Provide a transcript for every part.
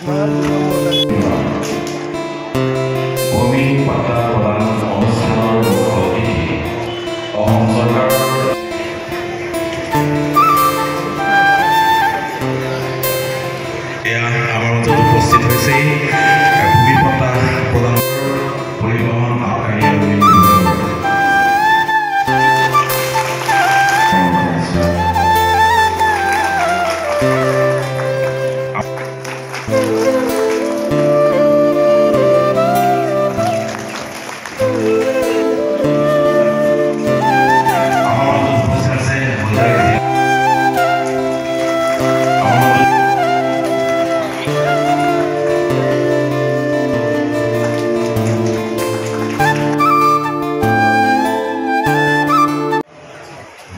ভূমি পাট্টা প্ৰদান অনুষ্ঠানৰ মুখ্য অতিথি অসম চৰকাৰৰ আমাৰ মাজত উপস্থিত হৈছে ভূমি পাট্টা প্ৰদান পৰিবহণ আবকাৰী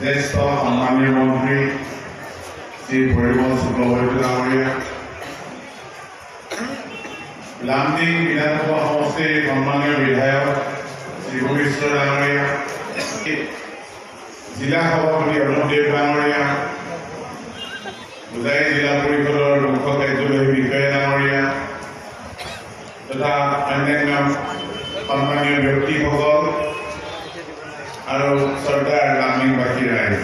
জ্যেষ্ঠ সন্মানীয় মন্ত্ৰী শ্ৰী পৰিমল শুক্লবৈদ্য ডাঙৰীয়া, লামডিং বিধানসভা সমষ্টিৰ সন্মানীয় বিধায়ক শ্ৰী ভূমিষ্ঠ ডাঙৰীয়া, জিলা সভাপতি অৰুণদেৱ ডাঙৰীয়া, হোজাই জিলা পৰিষদৰ মুখ্য কাৰ্যবাহী বিষয়া ডাঙৰীয়া তথা অন্যান্য সন্মানীয় ব্যক্তিসকল আৰু চৰ্দাৰ লামডিংবাসী ৰাইজ,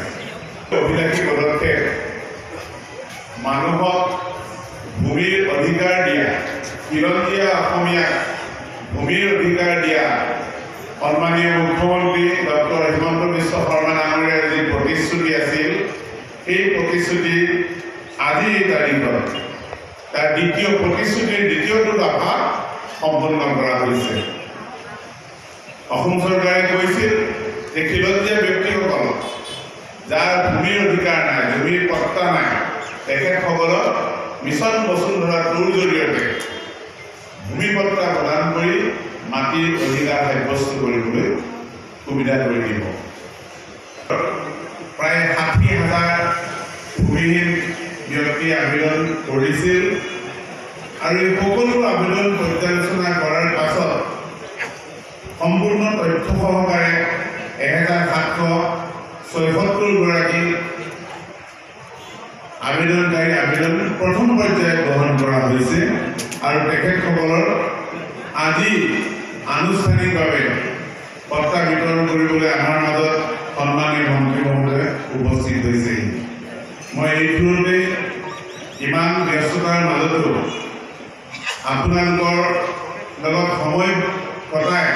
অভিলাষী পদক্ষেপ মানুহক ভূমিৰ অধিকাৰ দিয়া, খিলঞ্জীয়া অসমীয়াক ভূমিৰ অধিকাৰ দিয়া সন্মানীয় মুখ্যমন্ত্ৰী ডক্টৰ হিমন্ত বিশ্ব শৰ্মা ডাঙৰীয়াৰ যি প্ৰতিশ্ৰুতি আছিল, সেই প্ৰতিশ্ৰুতি আজিৰ তাৰিখত তাৰ প্ৰতিশ্ৰুতিৰ দ্বিতীয়টো দফা সম্পূৰ্ণ কৰা হৈছে। অসম চৰকাৰে কৈছিল যে খিলঞ্জীয়া ব্যক্তিসকল যাৰ ভূমিৰ অধিকাৰ নাই, ভূমিৰ পট্টা নাই, তেখেতসকলক মিছন বসুন্ধৰা 2ৰ জৰিয়তে ভূমি পট্টা প্ৰদান কৰি মাটিৰ অধিকাৰ সাব্যস্ত কৰিবলৈ সুবিধা কৰি দিব। প্ৰায় 60,000 ভূমিহীন ব্যক্তিয়ে আবেদন কৰিছিল আৰু এই সকলো আবেদন পৰ্যালোচনা কৰাৰ পাছত সম্পূৰ্ণ তথ্য সহকাৰে 1776 গৰাকী আবেদনকাৰী আবেদন প্ৰথম পৰ্যায়ত গ্ৰহণ কৰা হৈছে আৰু তেখেতসকলৰ আজি আনুষ্ঠানিকভাৱে পট্টা বিতৰণ কৰিবলৈ আমাৰ মাজত সন্মানীয় মন্ত্ৰী মহোদয় উপস্থিত হৈছে। মই এই থ্ৰুতে ইমান ব্যস্ততাৰ মাজতো আপোনালোকৰ লগত সময় কটাই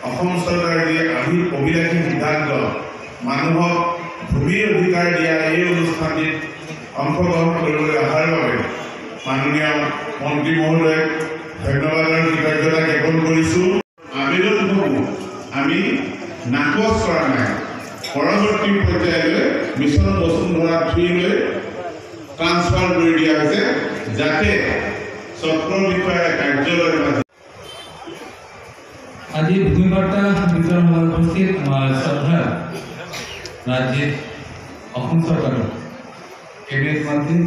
অসম চৰকাৰৰ যি অভিলাষী সিদ্ধান্ত মানুহক ভূমিৰ অধিকাৰ দিয়া এই অনুষ্ঠানটিত অংশগ্ৰহণ কৰিবলৈ অহাৰ বাবে মাননীয় মন্ত্ৰী মহোদয়ক ধন্যবাদ আৰু কৃতজ্ঞতা জ্ঞাপন কৰিছোঁ। আবেদনসমূহ আমি নাকচ কৰা নাই, পৰৱৰ্তী পৰ্যায়লৈ মিছন বসুন্ধৰা 3লৈ ট্ৰান্সফাৰ কৰি দিয়া হৈছে যাতে চক্ৰ বিষয়াৰ কাৰ্যালয়ৰ মাজত আজি ভূমি পট্টা বিতৰণ হোৱাৰ উপস্থিত আমাৰ শ্ৰদ্ধা ৰাজ্যিক অসম চৰকাৰৰ কেবিনেট মন্ত্ৰী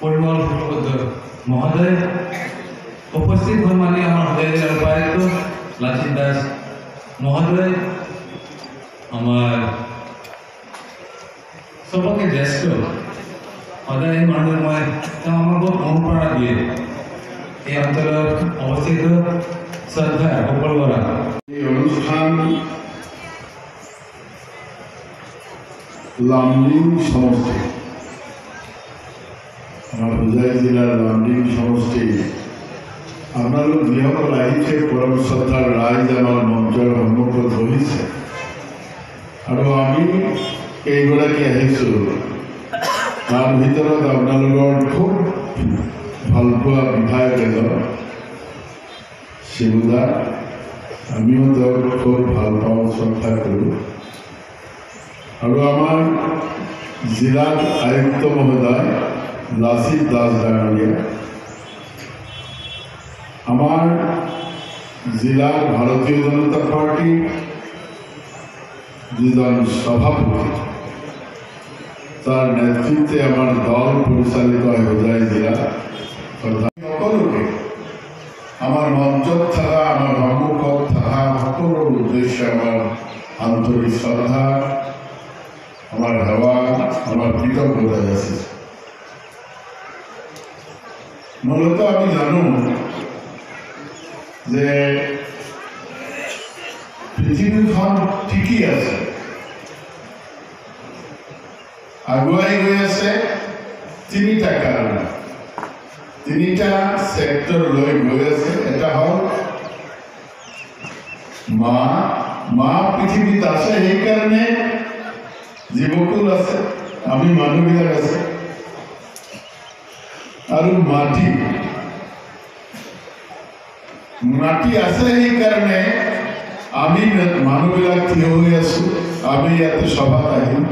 পৰিমল শুক্লবৈদ্য মহোদয়, উপস্থিত সন্মানীয় আমাৰ হোজাই জিলাৰ উপায়ুক্ত লাচিত দাস মহোদয়, আমাৰ চবকে জ্যেষ্ঠ সদায় মানুহ মই তেওঁ আমাক বহুত অনুপ্ৰেৰণা দিয়ে। এই অঞ্চলত অৱস্থিত শ্ৰদ্ধা গোপাল বৰা। এই অনুষ্ঠান লামডিং সমষ্টি, আমাৰ হোজাই জিলাৰ লামডিং সমষ্টি, আপোনালোক যিসকল আহিছে পৰম শ্ৰদ্ধাৰ ৰাইজ আমাৰ মঞ্চৰ সন্মুখত বহিছে আৰু আমি কেইগৰাকী আহিছোঁ তাৰ ভিতৰত আপোনালোকৰ খুব ভালপোৱা বিধায়ক এজন শিবুদা, আমিও তেওঁক খুব ভাল পাওঁ, শ্ৰদ্ধা কৰোঁ আৰু আমাৰ জিলাৰ আয়ুক্ত মহোদয় লাচিত দাস ডাঙৰীয়া, আমাৰ জিলাৰ ভাৰতীয় জনতা পাৰ্টিৰ যিজন সভাপতি, তাৰ নেতৃত্বে আমাৰ দল পৰিচালিত হয় হোজাই জিলা। সকলোকে আমাৰ মঞ্চত থকা, আমাৰ সন্মুখত থকা সকলোৰ উদ্দেশ্যে আমাৰ আন্তৰিক শ্ৰদ্ধা, আমাৰ সেৱা, আমাৰ কৃতজ্ঞতা যাচিছোঁ। মূলত আমি জানো যে পৃথিৱীখন ঠিকই আছে, আগুৱাই গৈ আছে তিনিটা কাৰণে, তিনিটা সেক্টৰ লৈ গৈ আছে। এটা হ'ল মা পৃথিৱীত আছে, সেইকাৰণে জীৱকুল আছে, আমি মানুহবিলাক আছে। আৰু মাটি আছে, সেইকাৰণে আমি মানুহবিলাক থিয় হৈ আছো, আমি ইয়াতে সভাত আহিম।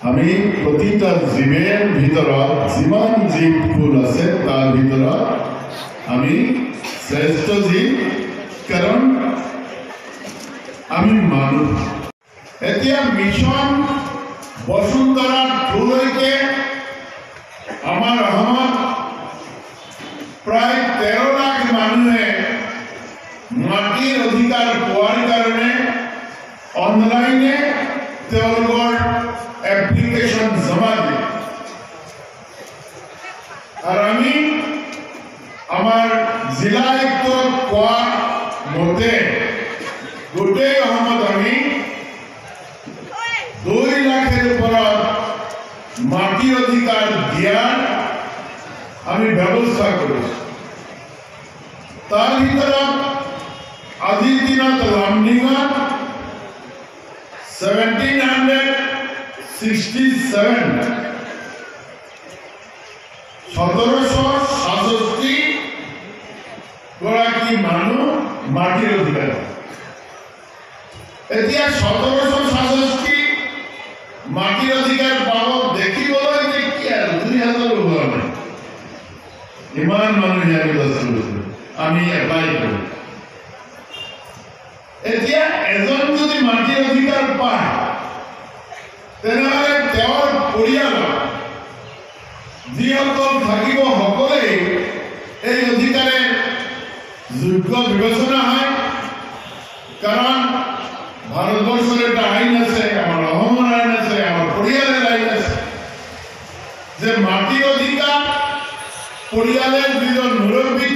আমি প্ৰতিটা জীৱেৰ ভিতৰত যিমান জীৱকুল আছে তাৰ ভিতৰত আমি শ্ৰেষ্ঠ জীৱ, কাৰণ আমি মানুহ। এতিয়া মিছন বসুন্ধৰা 2লৈকে আমাৰ অসমত প্ৰায় 13 লাখ মানুহে মাটিৰ অধিকাৰ পোৱাৰ কাৰণে অনলাইনে তেওঁলোকৰ এপ্লিকেশন জমা দিয়ে। আৰ আমি আমাৰ জিলা আয়ুক্ত কোয়া মতে গোটেই অসমত আমি 2 লাখেৰ ওপৰত মাটিৰ অধিকাৰ দিয়াৰ আমি ব্যৱস্থা কৰিছো। তাৰ ভিতৰত আজিৰ দিনত লামডিঙত 1767 গৰাকী মানুহ মাটিৰ অধিকাৰ। এতিয়া 1767 মাটিৰ অধিকাৰ পাব দেখিবলৈ কি আৰু 2000 হোৱা নাই, ইমান মানুহে আমি এপ্লাই কৰোঁ। এতিয়া এজন যদি মাটিৰ অধিকাৰ পায় তেনেহ'লে তেওঁৰ পৰিয়ালত যিসকল থাকিব সকলেই এই অধিকাৰে যোগ্য বিবেচনা হয়। কাৰণ ভাৰতবৰ্ষৰ এটা আইন আছে, আমাৰ অসমৰ আইন আছে, আমাৰ পৰিয়ালেৰ আইন আছে যে মাটিৰ অধিকাৰ পৰিয়ালেৰ যিজন মুৰব্বী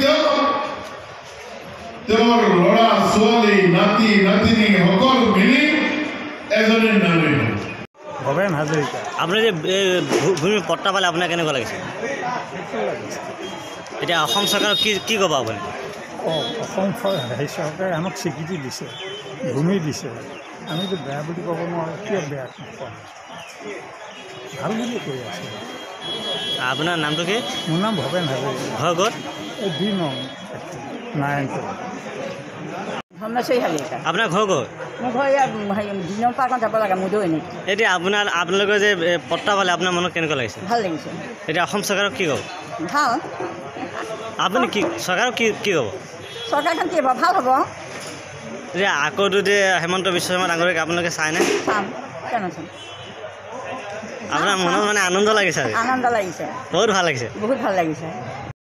তেওঁৰ ল'ৰা ছোৱালী নাতি নাতিনী সকল মিলি এজনেৰ নামে। ভৱেন হাজৰিকা। আপুনি যে ভূমি পট্টা পালে আপোনাৰ কেনেকুৱা লাগিছে? এতিয়া অসম চৰকাৰক কি ক'ব আপুনি? অসম চৰকাৰে আমাক স্বীকৃতি দিছে, ভূমি দিছে, আমিতো বেয়া বুলি ক'ব নোৱাৰোঁ। কিয় বেয়া ক'ম, ভাল বুলি কৈ আছে। আপোনাৰ নামটো কি? মোৰ নাম ভৱেন হাজৰিকা। ঘৰ ক'ত? এই 2 নং নাৰায়ণপুৰ। ধৰ্মেশ্বৰী হাজৰিকা। আপোনাৰ ঘৰ ক'ত? মোৰ ঘৰ ইয়াত দিনৰ পাৰ্কত যাব লাগে মুদৈনি। এতিয়া আপোনালোকে যে পট্টা পালে আপোনাৰ মনত কেনেকুৱা লাগিছে? ভাল লাগিছে। এতিয়া অসম চৰকাৰক কি ক'ব? ভাল। আপুনি চৰকাৰক কি ক'ব? চৰকাৰখন কি হ'ব, ভাল হ'ব। এতিয়া আকৌ যদি হেমন্ত বিশ্ব শৰ্মা ডাঙৰীয়াক আপোনালোকে চায়নে? চাম, কেনে চাম। আপোনাৰ মনত মানে আনন্দ লাগিছে? আনন্দ লাগিছে, বহুত ভাল লাগিছে। বহুত ভাল লাগিছে।